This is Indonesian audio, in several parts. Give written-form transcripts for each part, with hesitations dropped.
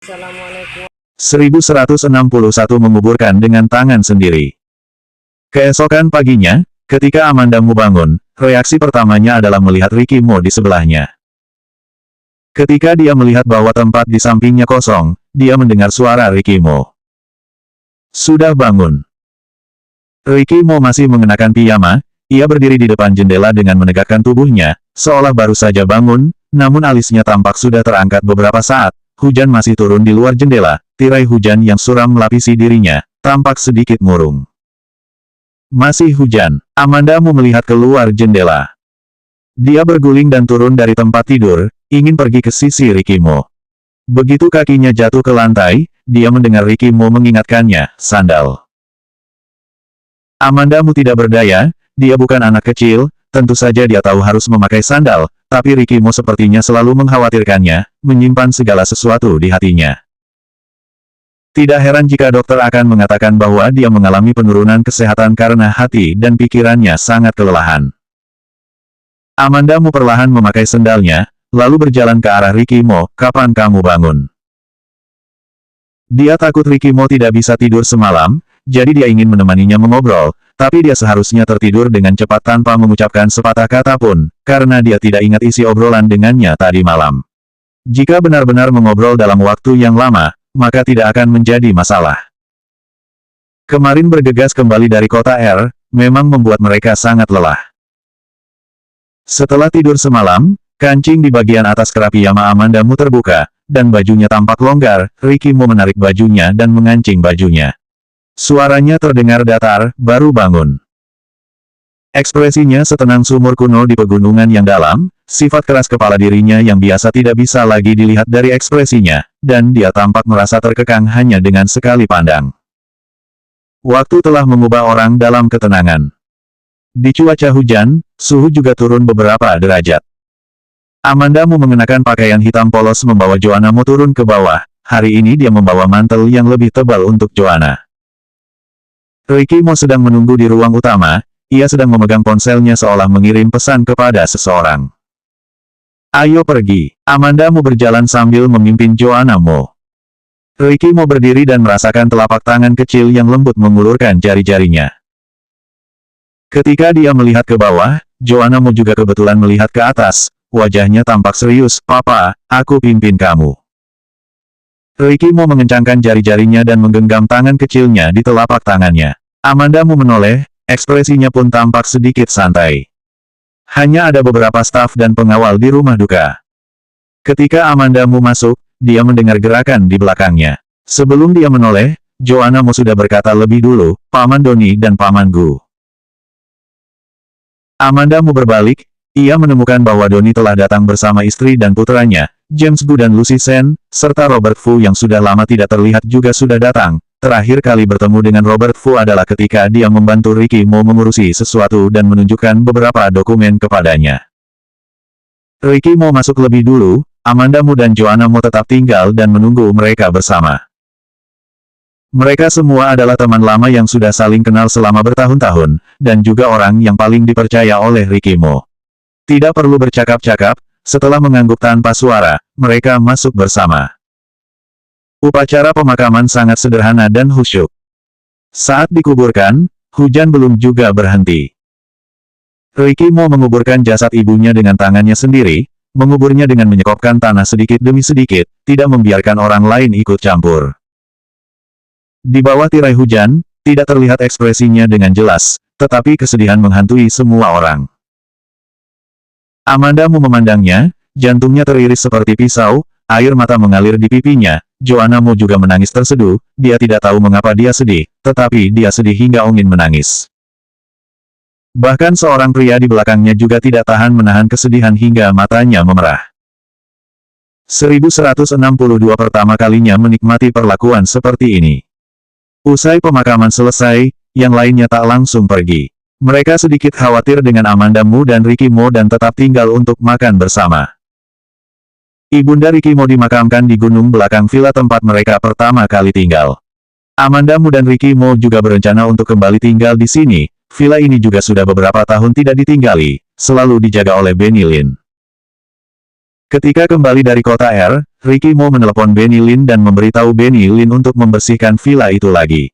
Assalamualaikum. 1161 menguburkan dengan tangan sendiri. Keesokan paginya, ketika Amanda Mu bangun, reaksi pertamanya adalah melihat Ricky Mo di sebelahnya. Ketika dia melihat bahwa tempat di sampingnya kosong, dia mendengar suara Ricky Mo. Sudah bangun. Ricky Mo masih mengenakan piyama, ia berdiri di depan jendela dengan menegakkan tubuhnya, seolah baru saja bangun, namun alisnya tampak sudah terangkat beberapa saat. Hujan masih turun di luar jendela, tirai hujan yang suram melapisi dirinya, tampak sedikit murung. Masih hujan, Amanda Mu melihat keluar jendela. Dia berguling dan turun dari tempat tidur, ingin pergi ke sisi Ricky Mo. Begitu kakinya jatuh ke lantai, dia mendengar Ricky Mo mengingatkannya, sandal. Amanda Mu tidak berdaya, dia bukan anak kecil, tentu saja dia tahu harus memakai sandal, tapi Ricky Mo sepertinya selalu mengkhawatirkannya, menyimpan segala sesuatu di hatinya. Tidak heran jika dokter akan mengatakan bahwa dia mengalami penurunan kesehatan karena hati dan pikirannya sangat kelelahan. Amanda Mu perlahan memakai sendalnya, lalu berjalan ke arah Ricky Mo, kapan kamu bangun? Dia takut Ricky Mo tidak bisa tidur semalam, jadi dia ingin menemaninya mengobrol, tapi dia seharusnya tertidur dengan cepat tanpa mengucapkan sepatah kata pun, karena dia tidak ingat isi obrolan dengannya tadi malam. Jika benar-benar mengobrol dalam waktu yang lama, maka tidak akan menjadi masalah. Kemarin bergegas kembali dari kota R, memang membuat mereka sangat lelah. Setelah tidur semalam, kancing di bagian atas kerah piyama Amanda Mu terbuka, dan bajunya tampak longgar. Ricky Mo menarik bajunya dan mengancing bajunya. Suaranya terdengar datar, baru bangun. Ekspresinya setenang sumur kuno di pegunungan yang dalam, sifat keras kepala dirinya yang biasa tidak bisa lagi dilihat dari ekspresinya, dan dia tampak merasa terkekang hanya dengan sekali pandang. Waktu telah mengubah orang dalam ketenangan. Di cuaca hujan, suhu juga turun beberapa derajat. Amanda Mu mengenakan pakaian hitam polos membawa Joanna Mo turun ke bawah. Hari ini dia membawa mantel yang lebih tebal untuk Joanna. Ricky Mo sedang menunggu di ruang utama, ia sedang memegang ponselnya seolah mengirim pesan kepada seseorang. Ayo pergi. Amanda Mu berjalan sambil memimpin Joanna Mo. Ricky Mo berdiri dan merasakan telapak tangan kecil yang lembut mengulurkan jari-jarinya. Ketika dia melihat ke bawah, Joanna Mo juga kebetulan melihat ke atas, wajahnya tampak serius. Papa, aku pimpin kamu. Ricky Mo mengencangkan jari-jarinya dan menggenggam tangan kecilnya di telapak tangannya. Amanda Mu menoleh, ekspresinya pun tampak sedikit santai. Hanya ada beberapa staf dan pengawal di rumah duka. Ketika Amanda Mu masuk, dia mendengar gerakan di belakangnya. Sebelum dia menoleh, Joanna Mo sudah berkata lebih dulu, Paman Doni dan Paman Gu. Amanda Mu berbalik, ia menemukan bahwa Doni telah datang bersama istri dan putranya, James Gu dan Lucy Sen, serta Robert Fu yang sudah lama tidak terlihat juga sudah datang. Terakhir kali bertemu dengan Robert Fu adalah ketika dia membantu Ricky Mo mengurusi sesuatu dan menunjukkan beberapa dokumen kepadanya. Ricky Mo masuk lebih dulu, Amanda Mu dan Joanna Mo tetap tinggal dan menunggu mereka bersama. Mereka semua adalah teman lama yang sudah saling kenal selama bertahun-tahun, dan juga orang yang paling dipercaya oleh Ricky Mo. Tidak perlu bercakap-cakap, setelah mengangguk tanpa suara, mereka masuk bersama. Upacara pemakaman sangat sederhana dan khusyuk. Saat dikuburkan, hujan belum juga berhenti. Ricky Mo menguburkan jasad ibunya dengan tangannya sendiri, menguburnya dengan menyekopkan tanah sedikit demi sedikit, tidak membiarkan orang lain ikut campur. Di bawah tirai hujan, tidak terlihat ekspresinya dengan jelas, tetapi kesedihan menghantui semua orang. Amanda Mu memandangnya, jantungnya teriris seperti pisau, air mata mengalir di pipinya. Joanna Mo juga menangis terseduh, dia tidak tahu mengapa dia sedih, tetapi dia sedih hingga ingin menangis. Bahkan seorang pria di belakangnya juga tidak tahan menahan kesedihan hingga matanya memerah. 1162 pertama kalinya menikmati perlakuan seperti ini. Usai pemakaman selesai, yang lainnya tak langsung pergi. Mereka sedikit khawatir dengan Amanda Mu dan Ricky Mo dan tetap tinggal untuk makan bersama. Ibunda Ricky Mo dimakamkan di gunung belakang villa tempat mereka pertama kali tinggal. Amanda Mu dan Ricky Mo juga berencana untuk kembali tinggal di sini. Villa ini juga sudah beberapa tahun tidak ditinggali, selalu dijaga oleh Benny Lin. Ketika kembali dari kota R, Ricky Mo menelepon Benny Lin dan memberitahu Benny Lin untuk membersihkan villa itu lagi.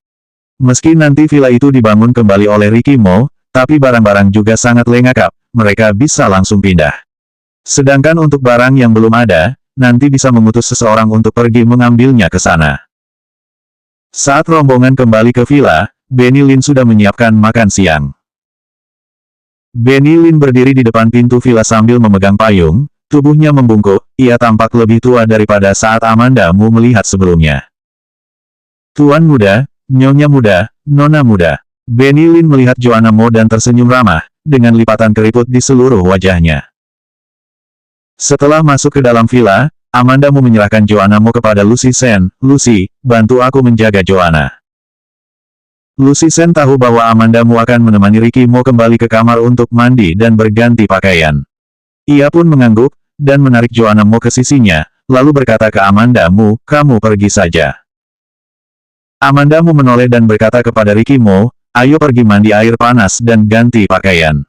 Meski nanti villa itu dibangun kembali oleh Ricky Mo, tapi barang-barang juga sangat lengkap, mereka bisa langsung pindah. Sedangkan untuk barang yang belum ada, nanti bisa mengutus seseorang untuk pergi mengambilnya ke sana. Saat rombongan kembali ke villa, Benny Lin sudah menyiapkan makan siang. Benny Lin berdiri di depan pintu villa sambil memegang payung, tubuhnya membungkuk, ia tampak lebih tua daripada saat Amanda Mu melihat sebelumnya. Tuan muda, nyonya muda, nona muda. Benny Lin melihat Joanna Mo dan tersenyum ramah, dengan lipatan keriput di seluruh wajahnya. Setelah masuk ke dalam villa, Amanda Mu menyerahkan Joanna Mo kepada Lucy Sen. Lucy, bantu aku menjaga Joanna. Lucy Sen tahu bahwa Amanda Mu akan menemani Ricky Mo kembali ke kamar untuk mandi dan berganti pakaian. Ia pun mengangguk, dan menarik Joanna Mo ke sisinya, lalu berkata ke Amanda Mu, kamu pergi saja. Amanda Mu menoleh dan berkata kepada Ricky Mo, ayo pergi mandi air panas dan ganti pakaian.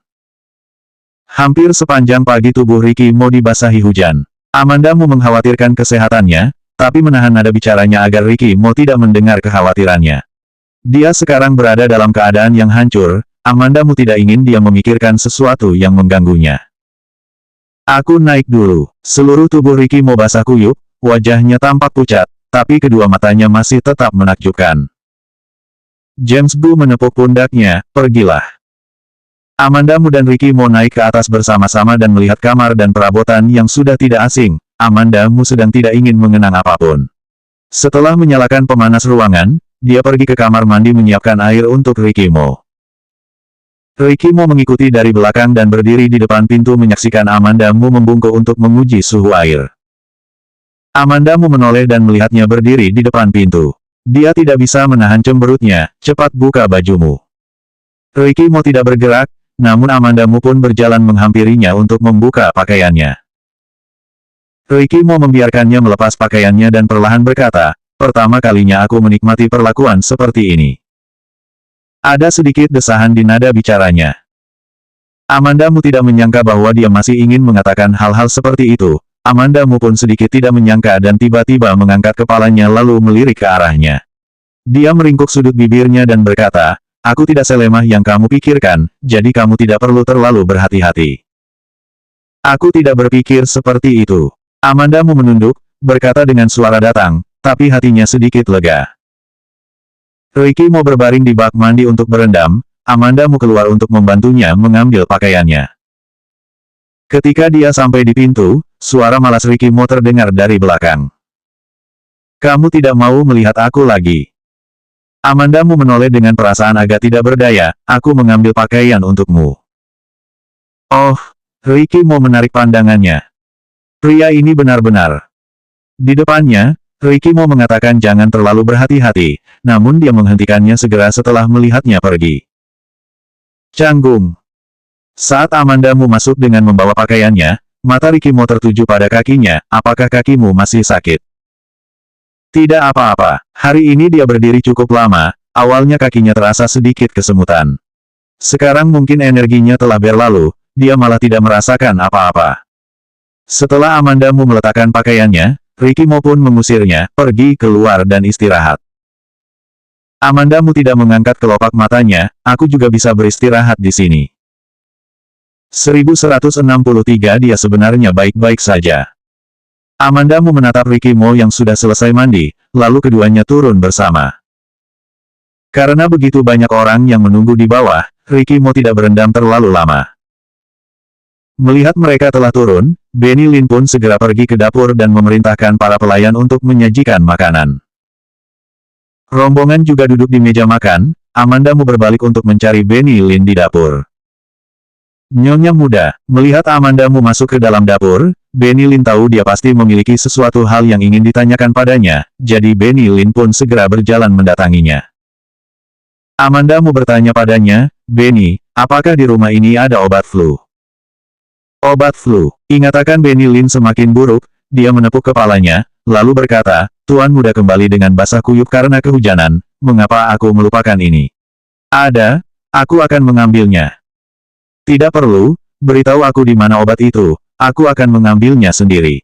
Hampir sepanjang pagi tubuh Ricky Mo dibasahi hujan. Amanda Mu mengkhawatirkan kesehatannya, tapi menahan nada bicaranya agar Ricky Mo tidak mendengar kekhawatirannya. Dia sekarang berada dalam keadaan yang hancur, Amanda Mu tidak ingin dia memikirkan sesuatu yang mengganggunya. Aku naik dulu. Seluruh tubuh Ricky Mo basah kuyup, wajahnya tampak pucat, tapi kedua matanya masih tetap menakjubkan. James Gu menepuk pundaknya, pergilah. Amanda Mu dan Ricky Mo naik ke atas bersama-sama dan melihat kamar dan perabotan yang sudah tidak asing. Amanda Mu sedang tidak ingin mengenang apapun. Setelah menyalakan pemanas ruangan, dia pergi ke kamar mandi menyiapkan air untuk Ricky Mo. Ricky Mo mengikuti dari belakang dan berdiri di depan pintu menyaksikan Amanda Mu membungkuk untuk menguji suhu air. Amanda Mu menoleh dan melihatnya berdiri di depan pintu. Dia tidak bisa menahan cemberutnya, cepat buka bajumu. Ricky Mo tidak bergerak, namun Amanda Mu pun berjalan menghampirinya untuk membuka pakaiannya. Ricky Mo membiarkannya melepas pakaiannya dan perlahan berkata, pertama kalinya aku menikmati perlakuan seperti ini. Ada sedikit desahan di nada bicaranya. Amanda Mu tidak menyangka bahwa dia masih ingin mengatakan hal-hal seperti itu. Amanda Mu pun sedikit tidak menyangka dan tiba-tiba mengangkat kepalanya lalu melirik ke arahnya. Dia meringkuk sudut bibirnya dan berkata, aku tidak selemah yang kamu pikirkan, jadi kamu tidak perlu terlalu berhati-hati. Aku tidak berpikir seperti itu. Amanda Mu menunduk, berkata dengan suara datang, tapi hatinya sedikit lega. Ricky Mo berbaring di bak mandi untuk berendam, Amanda Mu keluar untuk membantunya mengambil pakaiannya. Ketika dia sampai di pintu, suara malas Ricky Mo terdengar dari belakang. Kamu tidak mau melihat aku lagi. Amanda Mu menoleh dengan perasaan agak tidak berdaya, aku mengambil pakaian untukmu. Oh, Ricky Mo menarik pandangannya. Pria ini benar-benar. Di depannya, Ricky Mo mengatakan jangan terlalu berhati-hati, namun dia menghentikannya segera setelah melihatnya pergi. Canggung. Saat Amanda Mu masuk dengan membawa pakaiannya, mata Ricky Mo tertuju pada kakinya, apakah kakimu masih sakit? Tidak apa-apa, hari ini dia berdiri cukup lama, awalnya kakinya terasa sedikit kesemutan. Sekarang mungkin energinya telah berlalu, dia malah tidak merasakan apa-apa. Setelah Amanda Mu meletakkan pakaiannya, Ricky Mo pun mengusirnya, pergi keluar dan istirahat. Amanda Mu tidak mengangkat kelopak matanya, aku juga bisa beristirahat di sini. 1163 dia sebenarnya baik-baik saja. Amanda Mu menatap Ricky Mo yang sudah selesai mandi, lalu keduanya turun bersama. Karena begitu banyak orang yang menunggu di bawah, Ricky Mo tidak berendam terlalu lama. Melihat mereka telah turun, Benny Lin pun segera pergi ke dapur dan memerintahkan para pelayan untuk menyajikan makanan. Rombongan juga duduk di meja makan, Amanda Mu berbalik untuk mencari Benny Lin di dapur. Nyonya muda, melihat Amanda Mu masuk ke dalam dapur, Benny Lin tahu dia pasti memiliki sesuatu hal yang ingin ditanyakan padanya, jadi Benny Lin pun segera berjalan mendatanginya. Amanda Mu bertanya padanya, Benny, apakah di rumah ini ada obat flu? Obat flu, ingatan Benny Lin semakin buruk, dia menepuk kepalanya, lalu berkata, Tuan muda kembali dengan basah kuyup karena kehujanan, mengapa aku melupakan ini? Ada, aku akan mengambilnya. Tidak perlu, beritahu aku di mana obat itu, Aku akan mengambilnya sendiri.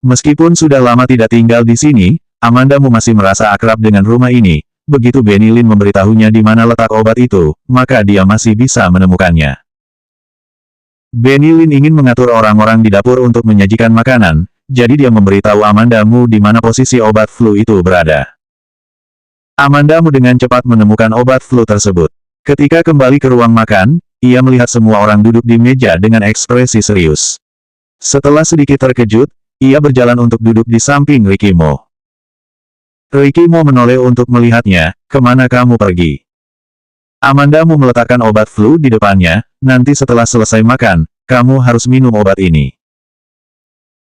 Meskipun sudah lama tidak tinggal di sini, Amandamu masih merasa akrab dengan rumah ini. Begitu Benny Lin memberitahunya di mana letak obat itu, maka dia masih bisa menemukannya. Benny Lin ingin mengatur orang-orang di dapur untuk menyajikan makanan, jadi dia memberitahu Amandamu di mana posisi obat flu itu berada. Amandamu dengan cepat menemukan obat flu tersebut. Ketika kembali ke ruang makan, ia melihat semua orang duduk di meja dengan ekspresi serius. Setelah sedikit terkejut, ia berjalan untuk duduk di samping Ricky Mo. Ricky Mo menoleh untuk melihatnya, "Kemana kamu pergi?" Amandamu meletakkan obat flu di depannya, "Nanti setelah selesai makan, kamu harus minum obat ini."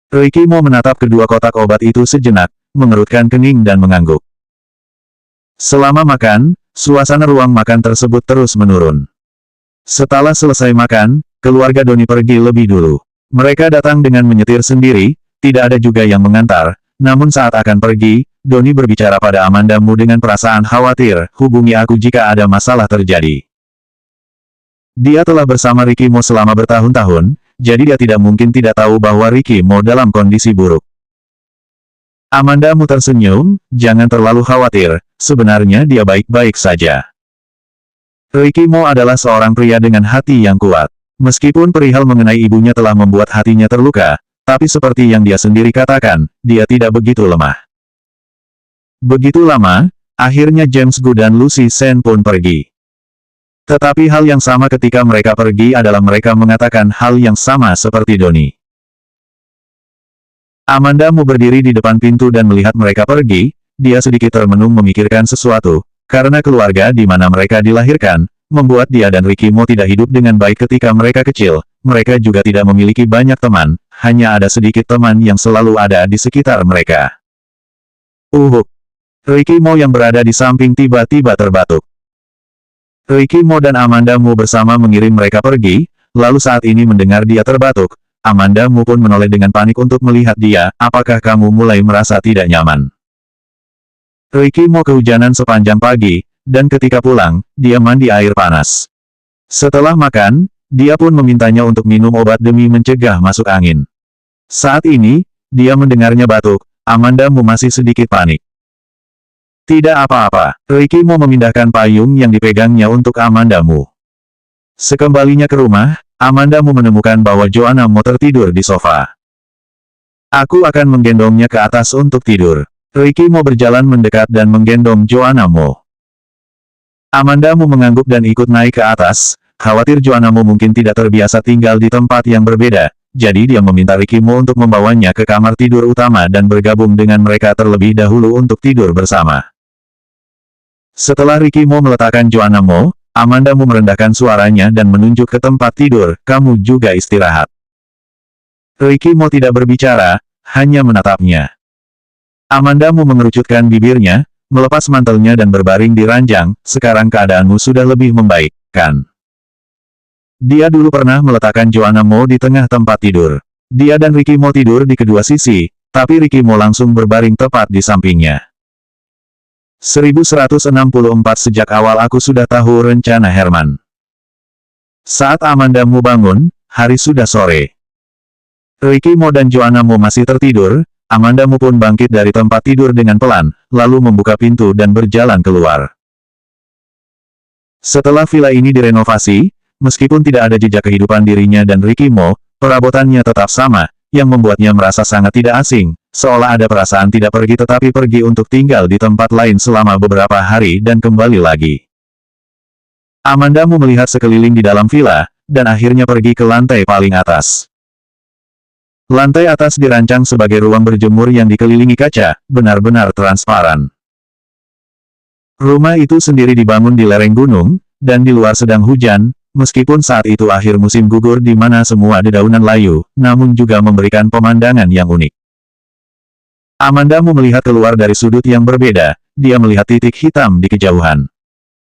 Ricky Mo menatap kedua kotak obat itu sejenak, mengerutkan kening dan mengangguk. Selama makan, suasana ruang makan tersebut terus menurun. Setelah selesai makan, keluarga Doni pergi lebih dulu. Mereka datang dengan menyetir sendiri, tidak ada juga yang mengantar, namun saat akan pergi, Doni berbicara pada Amandamu dengan perasaan khawatir, "Hubungi aku jika ada masalah terjadi." Dia telah bersama Ricky Mo selama bertahun-tahun, jadi dia tidak mungkin tidak tahu bahwa Ricky Mo dalam kondisi buruk. Amandamu tersenyum, "Jangan terlalu khawatir, sebenarnya dia baik-baik saja." Ricky Mo adalah seorang pria dengan hati yang kuat. Meskipun perihal mengenai ibunya telah membuat hatinya terluka, tapi seperti yang dia sendiri katakan, dia tidak begitu lemah. Begitu lama, akhirnya James Gu dan Lucy Sen pun pergi. Tetapi hal yang sama ketika mereka pergi adalah mereka mengatakan hal yang sama seperti Doni. Amandamu berdiri di depan pintu dan melihat mereka pergi, dia sedikit termenung memikirkan sesuatu, karena keluarga di mana mereka dilahirkan, membuat dia dan Ricky Mo tidak hidup dengan baik ketika mereka kecil, mereka juga tidak memiliki banyak teman, hanya ada sedikit teman yang selalu ada di sekitar mereka. Ricky Mo yang berada di samping tiba-tiba terbatuk. Ricky Mo dan Amandamu bersama mengirim mereka pergi, lalu saat ini mendengar dia terbatuk, Amandamu pun menoleh dengan panik untuk melihat dia, "Apakah kamu mulai merasa tidak nyaman?" Ricky Mo kehujanan sepanjang pagi, dan ketika pulang, dia mandi air panas. Setelah makan, dia pun memintanya untuk minum obat demi mencegah masuk angin. Saat ini, dia mendengarnya batuk, Amandamu masih sedikit panik. Tidak apa-apa, Ricky Mo memindahkan payung yang dipegangnya untuk Amandamu. Sekembalinya ke rumah, Amandamu menemukan bahwa Joanna Mo tertidur di sofa. "Aku akan menggendongnya ke atas untuk tidur." Ricky Mo berjalan mendekat dan menggendong Joanna Mo. Amandamu mengangguk dan ikut naik ke atas, khawatir Joanna Mo mungkin tidak terbiasa tinggal di tempat yang berbeda, jadi dia meminta Ricky Mo untuk membawanya ke kamar tidur utama dan bergabung dengan mereka terlebih dahulu untuk tidur bersama. Setelah Ricky Mo meletakkan Joanna Mo, Amandamu merendahkan suaranya dan menunjuk ke tempat tidur, "Kamu juga istirahat." Ricky Mo tidak berbicara, hanya menatapnya. Amandamu mengerucutkan bibirnya, melepas mantelnya dan berbaring di ranjang, "Sekarang keadaanmu sudah lebih membaik, kan?" Dia dulu pernah meletakkan Joanna Mo di tengah tempat tidur. Dia dan Ricky Mo tidur di kedua sisi, tapi Ricky Mo langsung berbaring tepat di sampingnya. 1164 Sejak awal aku sudah tahu rencana Herman. Saat Amandamu bangun, hari sudah sore. Ricky Mo dan Joanna Mo masih tertidur, Amandamu pun bangkit dari tempat tidur dengan pelan, lalu membuka pintu dan berjalan keluar. Setelah villa ini direnovasi, meskipun tidak ada jejak kehidupan dirinya dan Ricky Mo, perabotannya tetap sama, yang membuatnya merasa sangat tidak asing, seolah ada perasaan tidak pergi tetapi pergi untuk tinggal di tempat lain selama beberapa hari dan kembali lagi. Amandamu melihat sekeliling di dalam villa, dan akhirnya pergi ke lantai paling atas. Lantai atas dirancang sebagai ruang berjemur yang dikelilingi kaca, benar-benar transparan. Rumah itu sendiri dibangun di lereng gunung, dan di luar sedang hujan, meskipun saat itu akhir musim gugur di mana semua dedaunan layu, namun juga memberikan pemandangan yang unik. Amandamu melihat keluar dari sudut yang berbeda, dia melihat titik hitam di kejauhan.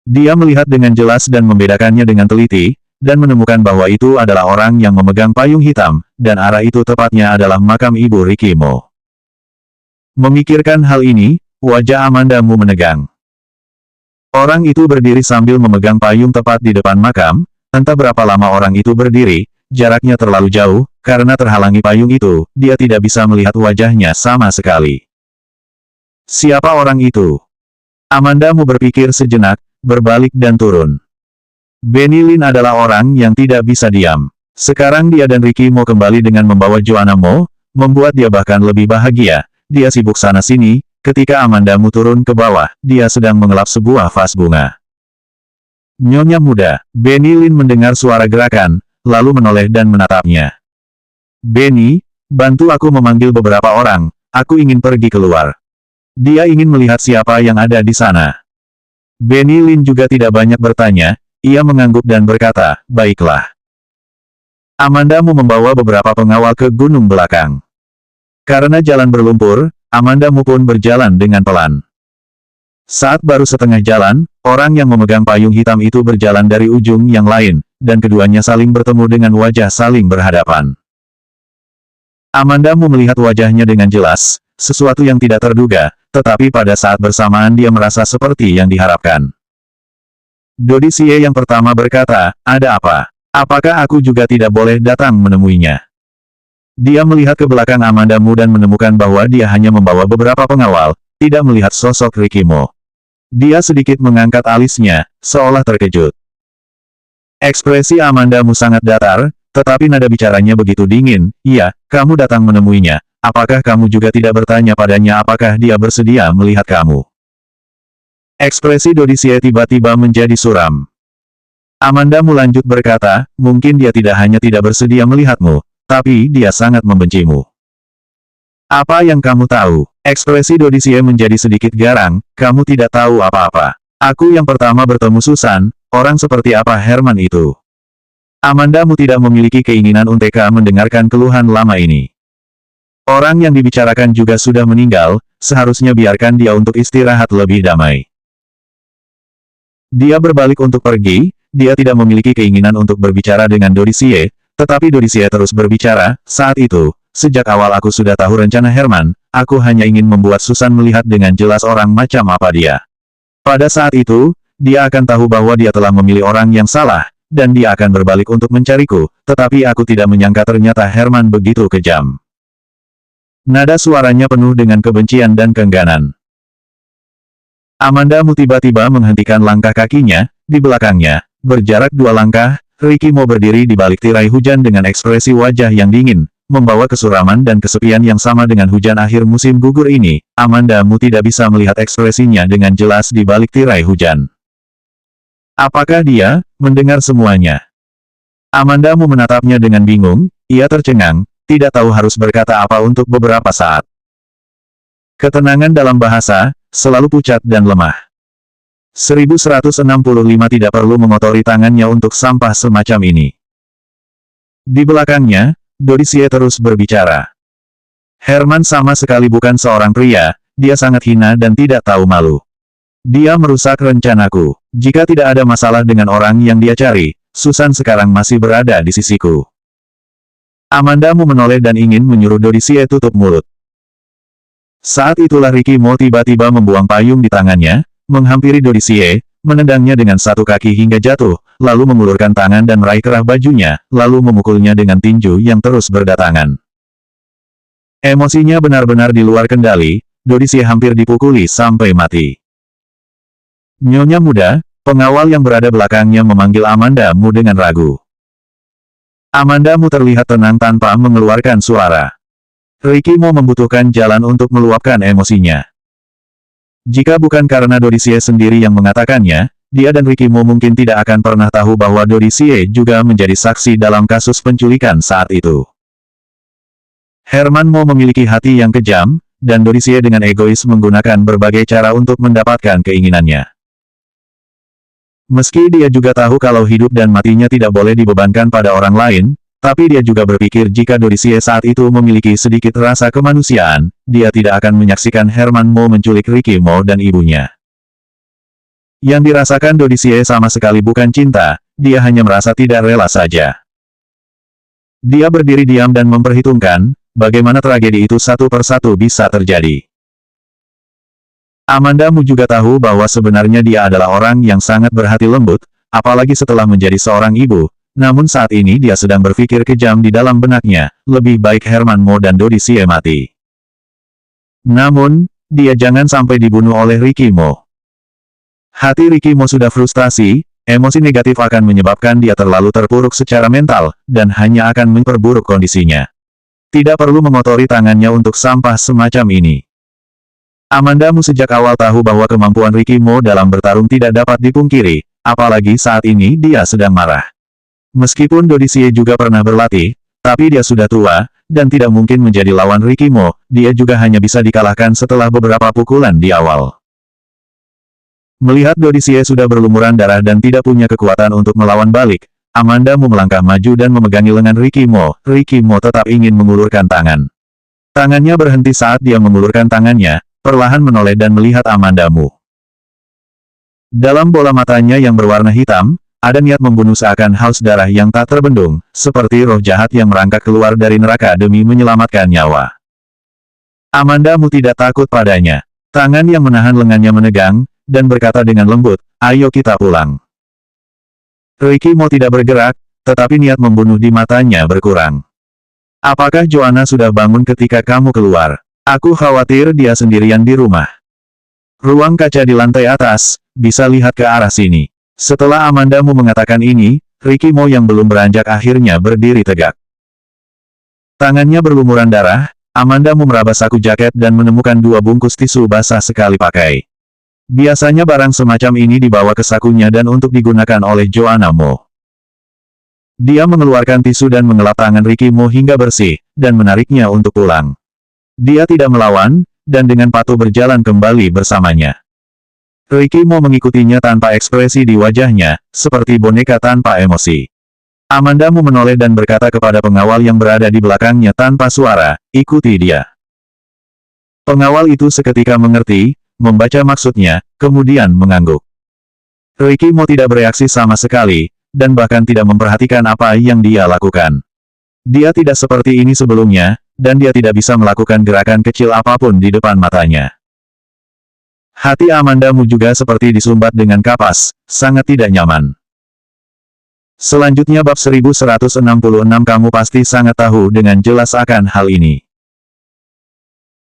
Dia melihat dengan jelas dan membedakannya dengan teliti, dan menemukan bahwa itu adalah orang yang memegang payung hitam, dan arah itu tepatnya adalah makam ibu Ricky Mo. Memikirkan hal ini, wajah Amandamu menegang. Orang itu berdiri sambil memegang payung tepat di depan makam, entah berapa lama orang itu berdiri, jaraknya terlalu jauh, karena terhalangi payung itu, dia tidak bisa melihat wajahnya sama sekali. Siapa orang itu? Amanda Mu berpikir sejenak, berbalik dan turun. Benny Lin adalah orang yang tidak bisa diam. Sekarang dia dan Ricky Mo kembali dengan membawa Joanna Mo, membuat dia bahkan lebih bahagia. Dia sibuk sana-sini, ketika Amanda Mu turun ke bawah, dia sedang mengelap sebuah vas bunga. Nyonya muda, Benny Lin mendengar suara gerakan, lalu menoleh dan menatapnya. Benny, bantu aku memanggil beberapa orang, aku ingin pergi keluar. Dia ingin melihat siapa yang ada di sana. Benny Lin juga tidak banyak bertanya, ia mengangguk dan berkata, baiklah. Amanda Mu membawa beberapa pengawal ke gunung belakang. Karena jalan berlumpur, Amanda Mu pun berjalan dengan pelan. Saat baru setengah jalan, orang yang memegang payung hitam itu berjalan dari ujung yang lain, dan keduanya saling bertemu dengan wajah saling berhadapan. Amanda Mu melihat wajahnya dengan jelas, sesuatu yang tidak terduga, tetapi pada saat bersamaan dia merasa seperti yang diharapkan. Dodi Xie yang pertama berkata, ada apa? Apakah aku juga tidak boleh datang menemuinya? Dia melihat ke belakang Amanda Mu dan menemukan bahwa dia hanya membawa beberapa pengawal, tidak melihat sosok Ricky Mo. Dia sedikit mengangkat alisnya, seolah terkejut. Ekspresi Amanda Mu sangat datar, tetapi nada bicaranya begitu dingin, iya, kamu datang menemuinya. Apakah kamu juga tidak bertanya padanya apakah dia bersedia melihat kamu? Ekspresi Dodi Xie tiba-tiba menjadi suram. Amanda Mu lanjut berkata, mungkin dia tidak hanya tidak bersedia melihatmu, tapi dia sangat membencimu. Apa yang kamu tahu? Ekspresi Dodi Xie menjadi sedikit garang, kamu tidak tahu apa-apa. Aku yang pertama bertemu Susan, orang seperti apa Herman itu? Amanda Mu tidak memiliki keinginan untuk mendengarkan keluhan lama ini. Orang yang dibicarakan juga sudah meninggal, seharusnya biarkan dia untuk istirahat lebih damai. Dia berbalik untuk pergi, dia tidak memiliki keinginan untuk berbicara dengan Dodi Xie, tetapi Dodi Xie terus berbicara, saat itu, sejak awal aku sudah tahu rencana Herman, aku hanya ingin membuat Susan melihat dengan jelas orang macam apa dia. Pada saat itu, dia akan tahu bahwa dia telah memilih orang yang salah, dan dia akan berbalik untuk mencariku, tetapi aku tidak menyangka ternyata Herman begitu kejam. Nada suaranya penuh dengan kebencian dan keengganan. Amanda Mu tiba-tiba menghentikan langkah kakinya, di belakangnya, berjarak 2 langkah, Ricky Mo berdiri di balik tirai hujan dengan ekspresi wajah yang dingin, membawa kesuraman dan kesepian yang sama dengan hujan akhir musim gugur ini. Amanda Mu tidak bisa melihat ekspresinya dengan jelas di balik tirai hujan. Apakah dia mendengar semuanya? Amanda Mu menatapnya dengan bingung, ia tercengang, tidak tahu harus berkata apa untuk beberapa saat. Ketenangan dalam bahasa, selalu pucat dan lemah. 1165 tidak perlu mengotori tangannya untuk sampah semacam ini. Di belakangnya, Dodi Xie terus berbicara. Herman sama sekali bukan seorang pria, dia sangat hina dan tidak tahu malu. Dia merusak rencanaku. Jika tidak ada masalah dengan orang yang dia cari, Susan sekarang masih berada di sisiku. Amanda Mu menoleh dan ingin menyuruh Dodi Xie tutup mulut. Saat itulah Ricky Mo tiba-tiba membuang payung di tangannya, menghampiri Dodi Xie, menendangnya dengan satu kaki hingga jatuh, lalu mengulurkan tangan dan meraih kerah bajunya, lalu memukulnya dengan tinju yang terus berdatangan. Emosinya benar-benar di luar kendali, Dodi Xie hampir dipukuli sampai mati. Nyonya muda, pengawal yang berada belakangnya memanggil Amanda Mu dengan ragu. Amanda Mu terlihat tenang tanpa mengeluarkan suara. Ricky Mo membutuhkan jalan untuk meluapkan emosinya. Jika bukan karena Dodi Xie sendiri yang mengatakannya, dia dan Ricky Mo mungkin tidak akan pernah tahu bahwa Dodi Xie juga menjadi saksi dalam kasus penculikan saat itu. Herman Mo memiliki hati yang kejam, dan Dodi Xie dengan egois menggunakan berbagai cara untuk mendapatkan keinginannya. Meski dia juga tahu kalau hidup dan matinya tidak boleh dibebankan pada orang lain, tapi dia juga berpikir jika Dodi Xie saat itu memiliki sedikit rasa kemanusiaan, dia tidak akan menyaksikan Herman Mo menculik Ricky Mo dan ibunya. Yang dirasakan Dodi Xie sama sekali bukan cinta, dia hanya merasa tidak rela saja. Dia berdiri diam dan memperhitungkan, bagaimana tragedi itu satu persatu bisa terjadi. Amanda Mu juga tahu bahwa sebenarnya dia adalah orang yang sangat berhati lembut, apalagi setelah menjadi seorang ibu, Namun saat ini dia sedang berpikir kejam di dalam benaknya, lebih baik Herman Mo dan Dodi Xie mati. Namun, dia jangan sampai dibunuh oleh Ricky Mo. Hati Ricky Mo sudah frustasi, emosi negatif akan menyebabkan dia terlalu terpuruk secara mental, dan hanya akan memperburuk kondisinya. Tidak perlu mengotori tangannya untuk sampah semacam ini. Amanda Mu sejak awal tahu bahwa kemampuan Ricky Mo dalam bertarung tidak dapat dipungkiri, apalagi saat ini dia sedang marah. Meskipun Dodi Xie juga pernah berlatih, tapi dia sudah tua, dan tidak mungkin menjadi lawan Ricky Mo, dia juga hanya bisa dikalahkan setelah beberapa pukulan di awal. Melihat Dodi Xie sudah berlumuran darah dan tidak punya kekuatan untuk melawan balik, Amanda Mu melangkah maju dan memegangi lengan Ricky Mo. Ricky Mo tetap ingin mengulurkan tangan. Tangannya berhenti saat dia mengulurkan tangannya, perlahan menoleh dan melihat Amanda Mu. Dalam bola matanya yang berwarna hitam, ada niat membunuh seakan haus darah yang tak terbendung, seperti roh jahat yang merangkak keluar dari neraka demi menyelamatkan nyawa. Amanda Mu tidak takut padanya. Tangan yang menahan lengannya menegang, dan berkata dengan lembut, "Ayo kita pulang." Ricky Mo tidak bergerak, tetapi niat membunuh di matanya berkurang. "Apakah Joanna sudah bangun ketika kamu keluar? Aku khawatir dia sendirian di rumah." Ruang kaca di lantai atas, bisa lihat ke arah sini. Setelah Amanda Mu mengatakan ini, Ricky Mo yang belum beranjak akhirnya berdiri tegak. Tangannya berlumuran darah, Amanda Mu meraba saku jaket dan menemukan 2 bungkus tisu basah sekali pakai. Biasanya barang semacam ini dibawa ke sakunya dan untuk digunakan oleh Joanna Mo. Dia mengeluarkan tisu dan mengelap tangan Ricky Mo hingga bersih, dan menariknya untuk pulang. Dia tidak melawan, dan dengan patuh berjalan kembali bersamanya. Ricky Mo mengikutinya tanpa ekspresi di wajahnya, seperti boneka tanpa emosi. Amanda Mu menoleh dan berkata kepada pengawal yang berada di belakangnya tanpa suara, "Ikuti dia." Pengawal itu seketika mengerti, membaca maksudnya, kemudian mengangguk. Ricky Mo tidak bereaksi sama sekali, dan bahkan tidak memperhatikan apa yang dia lakukan. Dia tidak seperti ini sebelumnya, dan dia tidak bisa melakukan gerakan kecil apapun di depan matanya. Hati Amanda Mu juga seperti disumbat dengan kapas, sangat tidak nyaman. Selanjutnya bab 1166 kamu pasti sangat tahu dengan jelas akan hal ini.